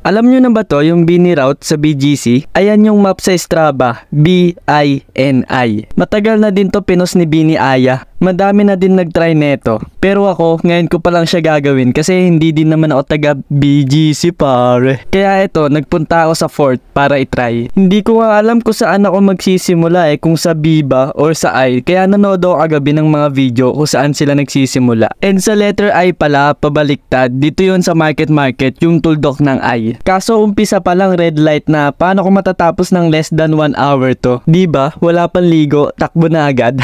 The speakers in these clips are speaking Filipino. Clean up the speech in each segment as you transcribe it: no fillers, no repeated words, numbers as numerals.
Alam nyo na ba to, yung Bini route sa BGC? Ayan yung map sa Strava, BINI. Matagal na din to pinost ni Bini Aya. Madami na din nagtry neto. Pero ako, ngayon ko pa lang siya gagawin kasi hindi din naman ako taga BGC pare. Kaya ito, nagpunta ako sa fort para itry. Hindi ko nga alam kung saan ako magsisimula kung sa B ba or sa I. Kaya nanood ako kagabi ng mga video kung saan sila nagsisimula. And sa letter I pala, pabaliktad. Dito yun sa market yung tuldok ng I. Kaso umpisa pa lang red light na paano ko matatapos ng less than 1 hour to? Diba? Wala pang ligo, takbo na agad.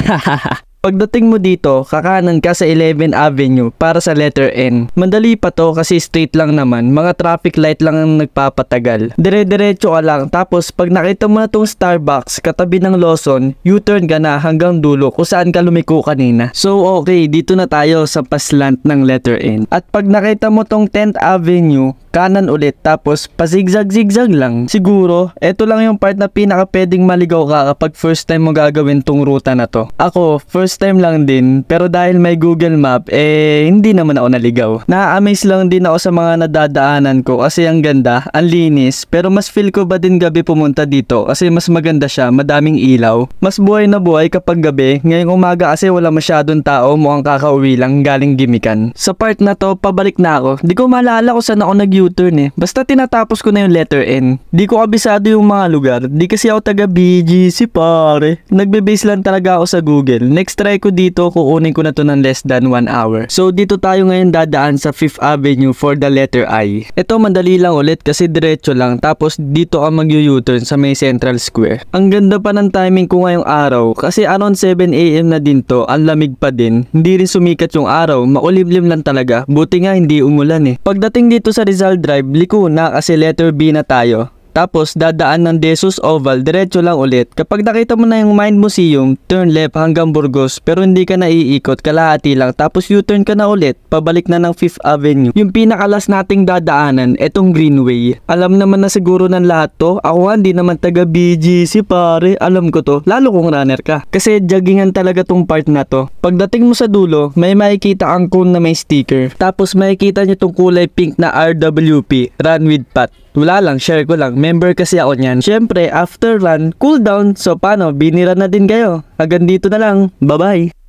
Pagdating mo dito, kakanan ka sa 11th Avenue para sa letter N. Madali pa to kasi straight lang naman, mga traffic light lang ang nagpapatagal. Dire-diretso ka lang, tapos pag nakita mo na tong Starbucks katabi ng Lawson, U-turn ka na hanggang dulo kung saan ka lumiko kanina. So okay, dito na tayo sa paslant ng letter N. At pag nakita mo tong 10th Avenue, kanan ulit tapos pa-zigzag-zigzag lang. Siguro, eto lang yung part na pinaka pwedeng maligaw ka kapag first time mo gagawin tong ruta na to. Ako, first time lang din, pero dahil may Google Map, hindi naman ako naligaw. Na-amaze lang din ako sa mga nadadaanan ko kasi ang ganda, ang linis, pero mas feel ko ba din gabi pumunta dito kasi mas maganda siya, madaming ilaw. Mas buhay na buhay kapag gabi, ngayong umaga kasi wala masyadong tao, mukhang kakauwi lang galing gimikan. Sa part na to, pabalik na ako. Di ko maalala kung saan ako nag-U-turn Basta tinatapos ko na yung letter N. Di ko kabisado yung mga lugar, di kasi ako taga BGC pare. Nagbe-base lang talaga ako sa Google. Next try ko dito, kukunin ko na to ng less than 1 hour. So dito tayo ngayon dadaan sa 5th Avenue for the letter I. Ito madali lang ulit kasi diretso lang, tapos dito ka mag-U-turn sa may Central Square. Ang ganda pa ng timing ko ngayong araw kasi around 7 AM na din to, ang lamig pa din. Hindi rin sumikat yung araw, makulimlim lang talaga. Buti nga hindi umulan Pagdating dito sa Rizal Drive, liko na kasi letter B na tayo. Tapos dadaan ng Desus Oval, diretso lang ulit. Kapag nakita mo na yung Mind Museum, turn left hanggang Burgos pero hindi ka na iikot, kalahati lang. Tapos U-turn ka na ulit, pabalik na ng 5th Avenue. Yung pinakalas nating dadaanan, etong Greenway. Alam naman na siguro ng lahat to, ako hindi naman taga BGC pare, alam ko to, lalo kung runner ka. Kasi joggingan talaga tong part na to. Pagdating mo sa dulo, may makikita ang cone na may sticker. Tapos makikita nyo tong kulay pink na RWP, Run with Pat. Wala lang, share ko lang. Member kasi ako niyan. Syempre, after run, cool down. So paano, binira na din kayo. Hanggang dito na lang. Bye-bye.